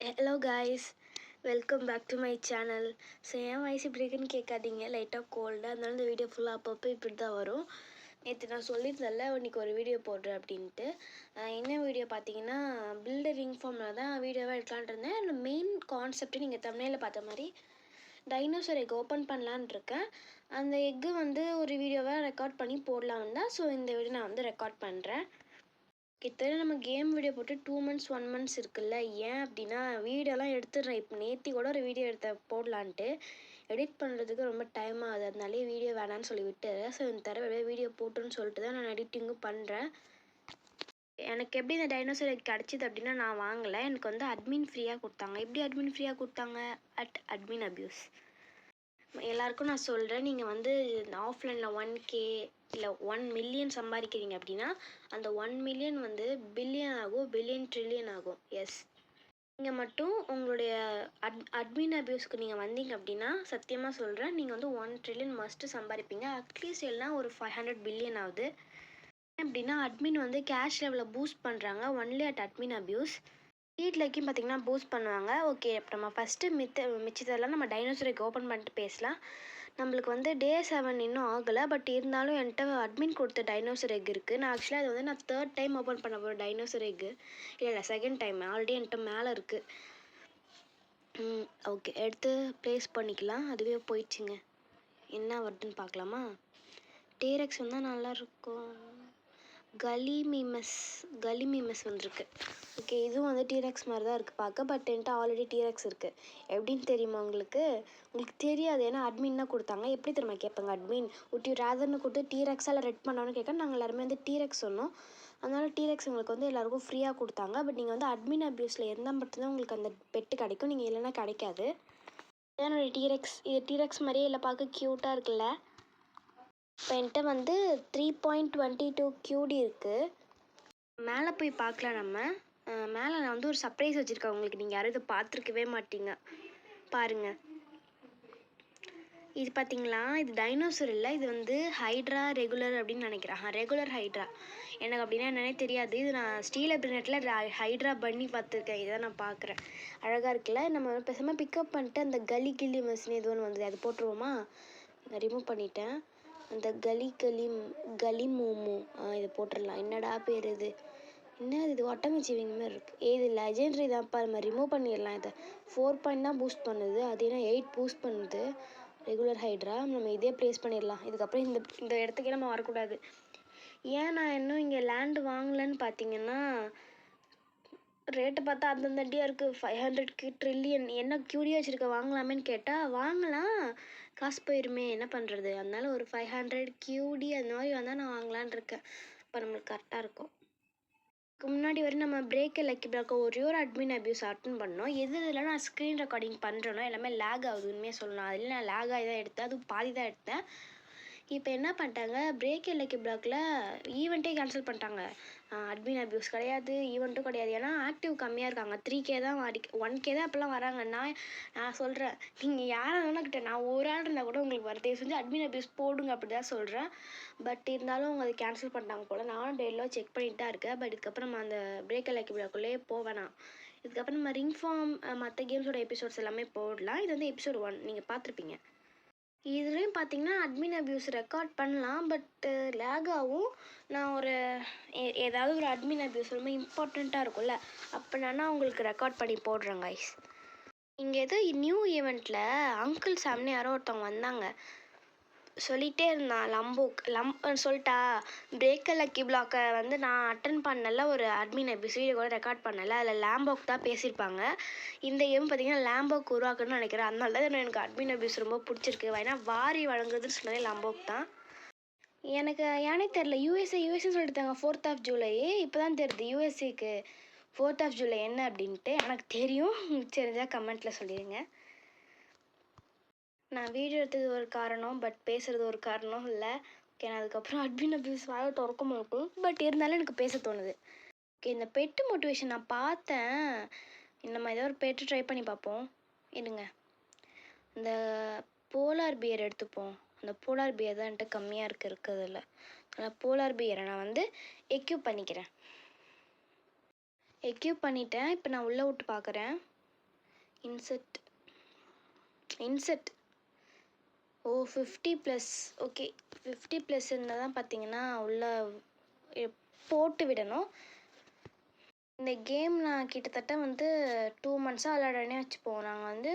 Hello guys, welcome back to my channel. So என் voice இப்படி இருக்குன்னு கேட்காதீங்க, லைட்டாக கோல்டு. அதனால இந்த வீடியோ ஃபுல்லாக அப்பப்போ இப்படி தான் வரும். நேற்று நான் சொல்லியிருந்தேன்ல இன்றைக்கி ஒரு வீடியோ போடுறேன் அப்படின்ட்டு. என்ன வீடியோ பார்த்தீங்கன்னா, பில்டர் ரிங் ஃபார்மில் தான் வீடியோவாக எடுக்கலான்ட்டு இருந்தேன். அந்த மெயின் கான்செப்ட்டு நீங்கள் தமிழில் பார்த்த மாதிரி டைனோசர் எக் ஓப்பன் பண்ணலான் இருக்கேன். அந்த எக்கு வந்து ஒரு வீடியோவாக ரெக்கார்ட் பண்ணி போடலான்னு தான். ஸோ இந்த வீடியோ நான் வந்து ரெக்கார்ட் பண்ணுறேன். கிட்டத்தட்ட நம்ம கேம் வீடியோ போட்டு 2 months 1 months இருக்குல்ல. ஏன் அப்படின்னா வீடியோலாம் எடுத்துடுறேன். இப்போ நேற்று கூட ஒரு வீடியோ போடலான்ட்டு எடிட் பண்ணுறதுக்கு ரொம்ப டைம் ஆகுது. அதனாலே வீடியோ வேணான்னு சொல்லி விட்டுறேன். ஸோ இந்த தடவை வீடியோ போட்டுன்னு சொல்லிட்டு தான் நான் எடிட்டிங்கும் பண்ணுறேன். எனக்கு எப்படி இந்த டைனோசர் கிடச்சிது அப்படின்னா, நான் வாங்கலை. எனக்கு வந்து அட்மின் ஃப்ரீயாக கொடுத்தாங்க. எப்படி அட்மின் ஃப்ரீயாக கொடுத்தாங்க? Admin abuse. எல்லாருக்கும் நான் சொல்கிறேன், நீங்கள் வந்து ஆஃப்லைனில் 1K இல்லை 1 million சம்பாதிக்கிறீங்க அப்படின்னா அந்த 1 million வந்து பில்லியன் ஆகும், பில்லியன் ட்ரில்லியன் ஆகும். எஸ், நீங்கள் மட்டும் உங்களுடைய அட்மின் அபியூஸ்க்கு நீங்கள் வந்தீங்க அப்படின்னா சத்தியமாக சொல்கிறேன், நீங்கள் வந்து 1 trillion மஸ்ட்டு சம்பாதிப்பீங்க. அட்லீஸ்ட் எல்லாம் ஒரு 500 billion ஆகுது. அப்படின்னா அட்மின் வந்து கேஷ் லெவலில் பூஸ்ட் பண்ணுறாங்க. Only at admin abuse. வீட்லைக்கும் பார்த்தீங்கன்னா பூஸ்ட் பண்ணுவாங்க. ஓகே, இப்போ நம்ம ஃபஸ்ட்டு மிச்சதெல்லாம் நம்ம டைனோசருக்கு ஓப்பன் பண்ணிட்டு பேசலாம். நம்மளுக்கு வந்து டே 7 இன்னும் ஆகலை. பட் இருந்தாலும் என்கிட்ட அட்மின் கொடுத்த டைனோசர் எக் இருக்குது. நான் ஆக்சுவலாக அதை வந்து நான் 3rd time ஓப்பன் பண்ண போகிறேன் டைனோசர் எக்கு. இல்லை 2nd time. ஆல்ரெடி என்கிட்ட மேலே இருக்குது. ஓகே, எடுத்து ப்ளேஸ் பண்ணிக்கலாம். அதுவே போயிடுச்சுங்க. என்ன வருதுன்னு பார்க்கலாமா? டீரெக்ஸ் வந்தால் நல்லாயிருக்கும். கலிமீமஸ் வந்திருக்கு. ஓகே, இதுவும் வந்து டீரெக்ஸ் மாதிரி தான் இருக்குது பார்க்க. பட் என்கிட்ட ஆல்ரெடி டீரெக்ஸ் இருக்குது. எப்படின்னு தெரியுமா உங்களுக்கு? உங்களுக்கு தெரியாது, ஏன்னா அட்மின் தான் கொடுத்தாங்க. எப்படி தெரியுமா கேட்பாங்க அட்மின்? உட்டி ரேதர்னு கொடுத்து டீரெக்ஸால் ரெட் பண்ணோன்னு கேட்க நாங்கள் எல்லாருமே வந்து டீரெக்ஸ் சொன்னோம். அதனால டீரெக்ஸ் உங்களுக்கு வந்து எல்லாருக்கும் ஃப்ரீயாக கொடுத்தாங்க. பட் நீங்கள் வந்து அட்மின் அப்யூஸில் இருந்தால் மட்டும்தான் உங்களுக்கு அந்த பெட்டு கிடைக்கும். நீங்கள் இல்லைன்னா கிடைக்காது. என்னோடய டீரெக்ஸ், இது டீரெக்ஸ் மாதிரியே இல்லை, பார்க்க க்யூட்டாக இருக்குல்ல. இப்போ என்கிட்ட வந்து 3.22 QD இருக்குது. மேலே போய் பார்க்கலாம் நம்ம. மேலே நான் வந்து ஒரு சர்ப்ரைஸ் வச்சுருக்கேன் உங்களுக்கு. நீங்கள் யாரும் இதை பார்த்துருக்கவே மாட்டீங்க. பாருங்கள், இது பார்த்தீங்களா? இது டைனோசர் இல்லை, இது வந்து ஹைட்ரா ரெகுலர் அப்படின்னு நினைக்கிறேன். Regular hydra. எனக்கு அப்படின்னா என்னன்னே தெரியாது. இது நான் ஸ்டீல் அப்ரினெட்டில் ஹைட்ரா பண்ணி பார்த்துருக்கேன். இதை நான் பார்க்குறேன். அழகாக இருக்குல்ல. நம்ம பேசாமல் பிக்கப் பண்ணிட்டு அந்த கலிமஸ்னு ஏதோ ஒன்று வந்து அது போட்டுருவோமா? நான் ரிமூவ் பண்ணிட்டேன். அந்த கலிமூமு இதை போட்டுடலாம். என்னடா பேர் இது? என்ன இது? ஒட்டமிச்சிவிங்க மாதிரி இருக்குது. இது லெஜெண்ட்ரி தான்ப்பா. நம்ம ரிமூவ் பண்ணிடலாம். இதை 4 point தான் பூஸ்ட் பண்ணுது. அது என்ன 8 பூஸ்ட் பண்ணுது. Regular hydra. நம்ம இதே ப்ளேஸ் பண்ணிடலாம். இதுக்கப்புறம் இந்த இடத்துக்கே நம்ம வரக்கூடாது. ஏன் நான் இன்னும் இங்கே லேண்டு வாங்கலைன்னு பார்த்தீங்கன்னா, ரேட்டை பார்த்தா அந்தந்தண்டியாக இருக்குது. 500 trillion. என்ன க்யூரியா வச்சுருக்க, வாங்கலாமேன்னு கேட்டால் வாங்கலாம், காசு போயிருமே, என்ன பண்ணுறது? அதனால ஒரு 500 QD அந்த மாதிரி வந்தால் நான் வாங்கலான் இருக்கேன். இப்போ நம்மளுக்கு கரெக்டாக இருக்கும். இதுக்கு முன்னாடி வரையும் நம்ம பிரேக் லக்கி பிளாக் ஒரே ஒரு அட்மின் அபியூஸ் அட்டன் பண்ணோம். எதில் நான் ஸ்க்ரீன் ரெக்கார்டிங் பண்ணுறேனோ எல்லாமே லேக் ஆகுது. உண்மையாக சொல்லலாம். அதில் நான் லேக் ஆகி தான் எடுத்தேன். அதுவும் பாதி தான் எடுத்தேன். இப்போ என்ன பண்ணிட்டாங்க, பிரேக் லக்கி பிளாக்ல ஈவெண்ட்டே கேன்சல் பண்ணிட்டாங்க. அட்மின் அபியூஸ் கிடையாது, ஈவெண்ட்டும் கிடையாது. ஏன்னா ஆக்டிவ் கம்மியாக இருக்காங்க. 3K தான் 1K தான் அப்போல்லாம் வராங்க. நான் சொல்கிறேன், நீங்கள் யாராக வேணால் நான் ஒரு ஆள் இருந்தால் கூட உங்களுக்கு வரதே செஞ்சு அட்மின் அபியூஸ் போடுங்க அப்படி தான் சொல்கிறேன். பட் இருந்தாலும் அவங்க அதை கேன்சல் பண்ணிட்டாங்க போல். நானும் டெய்லியும் செக் பண்ணிட்டு தான் இருக்கேன். பட் இதுக்கப்புறம் நம்ம அந்த பிரேக் லக்கி பிளாக்குள்ளேயே போவேணாம். இதுக்கப்புறம் நம்ம ரிங் ஃபார்ம் மற்ற கேம்ஸோட எபிசோட்ஸ் எல்லாமே போடலாம். இது வந்து எபிசோட் 1 நீங்கள் பார்த்துருப்பீங்க. இதுலேயும் பார்த்தீங்கன்னா அட்மின் அபியூஸ் ரெக்கார்ட் பண்ணலாம். பட் லேக் ஆகும். நான் ஒரு ஏதாவது ஒரு அட்மின் அபியூஸ் ரொம்ப இம்பார்ட்டண்ட்டாக இருக்கும்ல, அப்படின்னா உங்களுக்கு ரெக்கார்ட் பண்ணி போடுறேன் கைஸ். இங்கே ஏதோ நியூ ஈவெண்ட்டில் அங்கிள் சாம்னு யாரோ ஒருத்தவங்க வந்தாங்க. சொல்லிகிட்டே இருந்தான் சொல்லிட்டா. பிரேக் லக்கி பிளாக்கை வந்து நான் அட்டன் பண்ணல, ஒரு அட்மின் அபியூஸ் வீடியோ கூட ரெக்கார்ட் பண்ணலை. அதில் லேம்போக் தான் பேசியிருப்பாங்க. இந்த கேம் பார்த்தீங்கன்னா லேம்போக் உருவாக்குன்னு நினைக்கிறேன். அதனால தான் எனக்கு அட்மின் அபியூஸ் ரொம்ப பிடிச்சிருக்கு. ஏன்னா வாரி வழங்குறதுன்னு சொன்னதே லேம்போக் தான். எனக்கு ஏனே தெரில, யூஎஸ்ஏன்னு சொல்லிட்டாங்க 4th of July. இப்போ தான் தெரியுது யூஎஸ்ஏக்கு 4th of July என்ன அப்படின்ட்டு. எனக்கு தெரியும், தெரிஞ்சால் கமெண்ட்டில் சொல்லிடுங்க. நான் வீடியோ எடுத்தது ஒரு காரணம், பட் பேசுகிறது ஒரு காரணம் இல்லை. ஓகே, நான் அதுக்கப்புறம் அட்மின் அபியூஸ் வாயை திறக்க மாட்டோம். பட் இருந்தாலும் எனக்கு பேச தோணுது. ஓகே, இந்த பெட்டு மோட்டிவேஷன் நான் பார்த்தேன். நம்ம ஏதோ ஒரு பெட்டு ட்ரை பண்ணி பார்ப்போம். இருங்க, இந்த போலார் பியர் எடுத்துப்போம். அந்த போலார் பியர் தான் என்கிட்ட கம்மியாக இருக்கிறதுல. அதனால் போலார் பியரை நான் வந்து எக்யூப் பண்ணிக்கிறேன். எக்யூப் பண்ணிட்டேன். இப்போ நான் உள்ளே விட்டு பார்க்குறேன். இன்செட் ஓ 50+ ஓகே 50+ இருந்தால் தான் பார்த்தீங்கன்னா உள்ள போட்டு விடணும். இந்த கேம் நான் கிட்டத்தட்ட வந்து 2 மந்த்ஸாக விளையாடுறேனே வச்சுப்போம். நாங்கள் வந்து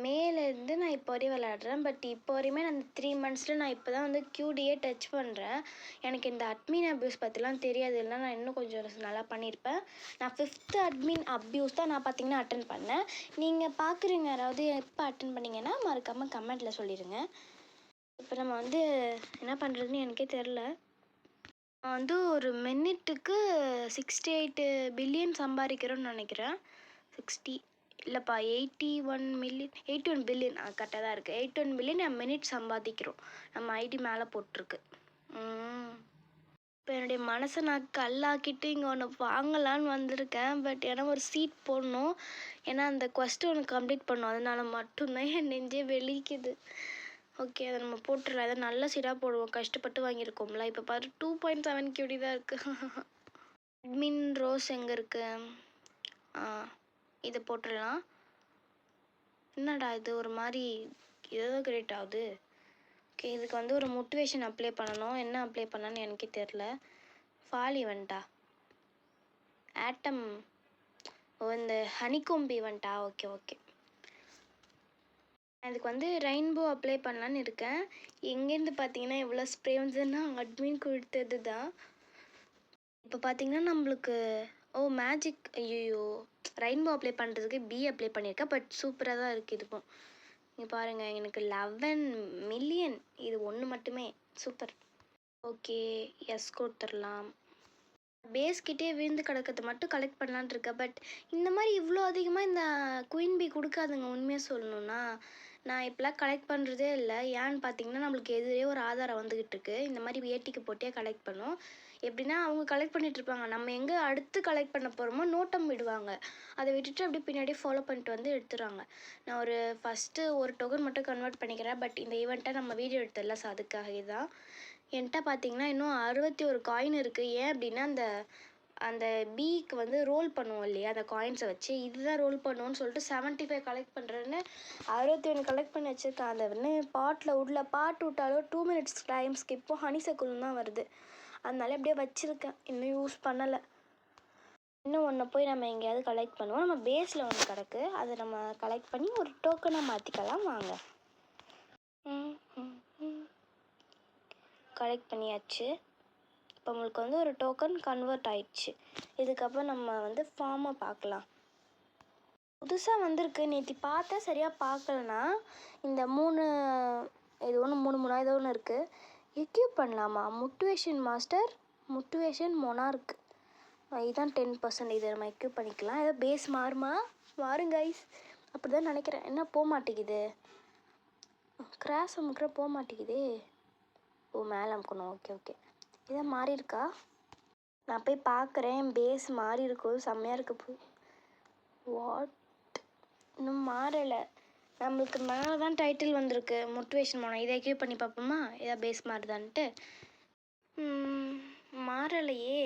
மேலேருந்து நான் இப்போ வரையும் விளையாடுறேன். பட் இப்போ வரையுமே நான் இந்த 3 மந்த்ஸில் நான் இப்போ தான் வந்து QDயே டச் பண்ணுறேன். எனக்கு இந்த அட்மின் அப்யூஸ் பற்றிலாம் தெரியாது, இல்லைனா நான் இன்னும் கொஞ்சம் நல்லா பண்ணியிருப்பேன். நான் 5th அட்மின் அப்யூஸ் தான் நான் பார்த்தீங்கன்னா அட்டன் பண்ணேன். நீங்கள் பார்க்குறீங்க யாராவது எப்போ அட்டன் பண்ணீங்கன்னா மறக்காமல் கமெண்ட்டில் சொல்லிடுங்க. இப்போ நம்ம வந்து என்ன பண்ணுறதுன்னு எனக்கே தெரில. நான் வந்து ஒரு மினிட்டுக்கு 68 பில்லியன் சம்பாதிக்கிறோன்னு நினைக்கிறேன். 60 இல்லைப்பா 81 பில்லியன் கரெக்டாக தான் இருக்குது. 81 பில்லியன் மினிட் சம்பாதிக்கிறோம். நம்ம ஐடி மேலே போட்டிருக்கு. இப்போ என்னுடைய மனசை நான் கல்லாக்கிட்டு இங்கே ஒன்று வாங்கலான்னு வந்திருக்கேன். பட் ஏன்னா ஒரு சீட் போடணும், ஏன்னா அந்த கொஸ்டின் ஒன்று கம்ப்ளீட் பண்ணணும். அதனால மட்டும்தான் என் நெஞ்சே வெளிக்குது. ஓகே, அதை நம்ம போட்டுடலாம். அதை நல்ல சீடாக போடுவோம், கஷ்டப்பட்டு வாங்கியிருக்கோம்ல. இப்போ பாரு 2.7 QD தான் இருக்குது. அட்மின் ரோஸ் எங்கே இருக்குது? இதை போட்டுடலாம். என்னடா இது ஒரு மாதிரி ஏதோ கிரியேட் ஆகுது. ஓகே, இதுக்கு வந்து ஒரு மோட்டிவேஷன் அப்ளை பண்ணணும். என்ன அப்ளை பண்ணான்னு எனக்கே தெரில. ஃபால் ஈவெண்ட்டா, ஆட்டம், இந்த ஹனிகோம்பி ஈவெண்ட்டா? ஓகே ஓகே, அதுக்கு வந்து ரெயின்போ அப்ளை பண்ணலான்னு இருக்கேன். எங்கேருந்து பார்த்தீங்கன்னா எவ்வளோ ஸ்ப்ரே வந்துன்னா அட்மின் கொடுத்தது தான். இப்போ பார்த்தீங்கன்னா நம்மளுக்கு மேஜிக், ஐயோ ரெயின்போ அப்ளை பண்ணுறதுக்கு பி அப்ளை பண்ணியிருக்கேன். பட் சூப்பராக தான் இருக்குது இதுக்கும். இங்கே பாருங்கள், எனக்கு 11 மில்லியன் இது ஒன்று மட்டுமே. சூப்பர். ஓகே, எஸ் கொடுத்துடலாம். பேஸ்கிட்டே விழுந்து கிடக்கிறது மட்டும் கலெக்ட் பண்ணலான்ட்டு இருக்கேன். பட் இந்த மாதிரி இவ்வளோ அதிகமாக இந்த குயின் பி கொடுக்காதுங்க. உண்மையாக சொல்லணுன்னா நான் இப்போலாம் கலெக்ட் பண்ணுறதே இல்லை. ஏன்னு பார்த்தீங்கன்னா நம்மளுக்கு எதிரே ஒரு ஆதாரம் வந்துக்கிட்டு இருக்குது. இந்த மாதிரி ஏடிக்கு போட்டே கலெக்ட் பண்ணும். எப்படின்னா அவங்க கலெக்ட் பண்ணிகிட்ருப்பாங்க, நம்ம எங்கே அடுத்து கலெக்ட் பண்ண போகிறோமோ நோட்டம் விடுவாங்க. அதை விட்டுட்டு அப்படியே பின்னாடி ஃபாலோ பண்ணிட்டு வந்து எடுத்துடுவாங்க. நான் ஃபஸ்ட்டு ஒரு டோக்கன் மட்டும் கன்வெர்ட் பண்ணிக்கிறேன். பட் இந்த ஈவெண்ட்டை நம்ம வீடியோ எடுத்துடல, ஸோ அதுக்காக தான். என்கிட்ட பார்த்தீங்கன்னா இன்னும் 61 காயின் இருக்குது. ஏன் அப்படின்னா அந்த பீக்கு வந்து ரோல் பண்ணுவோம் இல்லையா, அந்த காயின்ஸை வச்சு இதுதான் ரோல் பண்ணுவோன்னு சொல்லிட்டு 75 கலெக்ட் பண்ணுறேன்னு 61 கலெக்ட் பண்ணி வச்சுருக்கேன். அதை வந்து பாட்டு விட்டாலும் 2 மினிட்ஸ் டைம் ஸ்கிப்பும் ஹனி சர்க்கிளும் தான் வருது. அதனால அப்படியே வச்சுருக்கேன், இன்னும் யூஸ் பண்ணலை. இன்னும் ஒன்று போய் நம்ம எங்கேயாவது கலெக்ட் பண்ணுவோம். நம்ம பேஸில் ஒன்று கிடக்கு, அதை நம்ம கலெக்ட் பண்ணி ஒரு டோக்கனாக மாற்றிக்கலாம் வாங்க. கலெக்ட் பண்ணியாச்சு. இப்போ உங்களுக்கு வந்து ஒரு டோக்கன் கன்வெர்ட் ஆயிடுச்சு. இதுக்கப்புறம் நம்ம வந்து ஃபார்மை பார்க்கலாம். புதுசாக வந்திருக்கு, நேற்று பார்த்தா சரியாக பார்க்கலனா இந்த 3 இது ஒன்று 3 ஏதோ ஒன்று இருக்குது. எக்யூப் பண்ணலாமா? மோட்டிவேஷன் மாஸ்டர், மோட்டிவேஷன் மொனார்க், இதுதான் 10%. இதை நம்ம எக்யூப் பண்ணிக்கலாம். ஏதோ பேஸ் மாறும் கைஸ், அப்படி தான் நினைக்கிறேன். என்ன போக மாட்டேங்குது, கிராஸ் அமுக்கிற போக மாட்டேங்குதே. மேலே அமுக்கணும். ஓகே இதை மாறி இருக்கா? நான் போய் பார்க்குறேன். பேஸ் மாறி இருக்கும், செம்மையாக இருக்கு. வாட், இன்னும் மாறலை. நம்மளுக்கு மேலே தான் டைட்டில் வந்திருக்கு மோட்டிவேஷன் மோனா. இதை எக்யூப் பண்ணி பார்ப்போமா, ஏதோ பேஸ் மாறுதான்ட்டு. மாறலையே.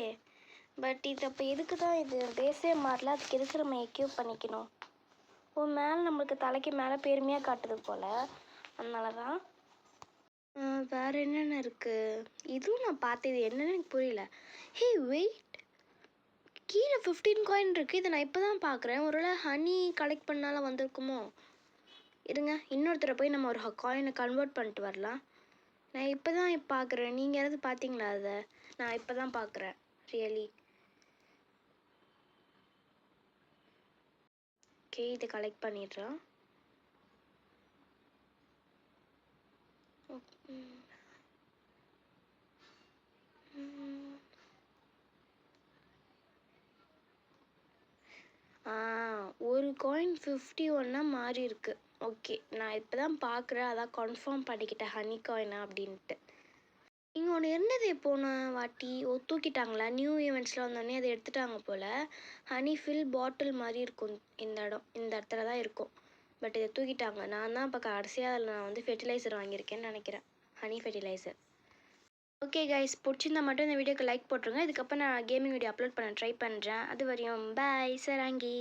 பட் இது அப்போ எதுக்கு தான் இது பேஸே மாறல, அதுக்கு எதுக்கு நம்ம எக்யூப் பண்ணிக்கணும்? மேலே நம்மளுக்கு தலைக்கு மேலே பெருமையாக காட்டுது போல், அதனால தான். வேறு என்னென்ன இருக்குது? இதுவும் நான் பார்த்தது என்னென்னு எனக்கு புரியல. ஹே வெயிட், கீழே 15 காயின் இருக்குது. இதை நான் இப்போ தான் பார்க்குறேன். ஒருவேளை ஹனி கலெக்ட் பண்ணாலும் வந்திருக்குமோ? இருங்க, இன்னொருத்தரை போய் நம்ம ஒரு காயினை கன்வெர்ட் பண்ணிட்டு வரலாம். நான் இப்போ தான் பார்க்குறேன். நீங்கள் யாராவது பார்த்தீங்களா அதை? நான் இப்போ தான் பார்க்குறேன் ரியலி. ஓகே, இதை கலெக்ட் பண்ணிடுறேன். ஒரு காயின் 51 மாறி இருக்கு. ஓகே, நான் இப்போ தான் பார்க்குறேன், அதான் கன்ஃபார்ம் பண்ணிக்கிட்டேன் ஹனி காயினா அப்படின்ட்டு. இங்கே ஒன்று இருந்தது போன வாட்டி தூக்கிட்டாங்களா? நியூ ஈவெண்ட்ஸில் வந்தோடனே அதை எடுத்துட்டாங்க போல். ஹனி ஃபில் பாட்டில் மாதிரி இருக்கும் இந்த இடத்துல தான் இருக்கும். பட் இதை தூக்கிட்டாங்க. நான் தான் இப்போ கடைசியாக அதில் நான் வந்து ஃபெர்டிலைசர் வாங்கியிருக்கேன்னு நினைக்கிறேன், ஹனி ஃபெர்டிலைசர். ஓகே கைஸ், பிடிச்சிருந்தா மட்டும் இந்த வீடியோக்கு லைக் போட்டுருங்க. இதுக்கப்புறம் நான் கேமிங் வீடியோ அப்லோட் பண்ண ட்ரை பண்ணுறேன். அது வரையும் பாய் சராங்கி.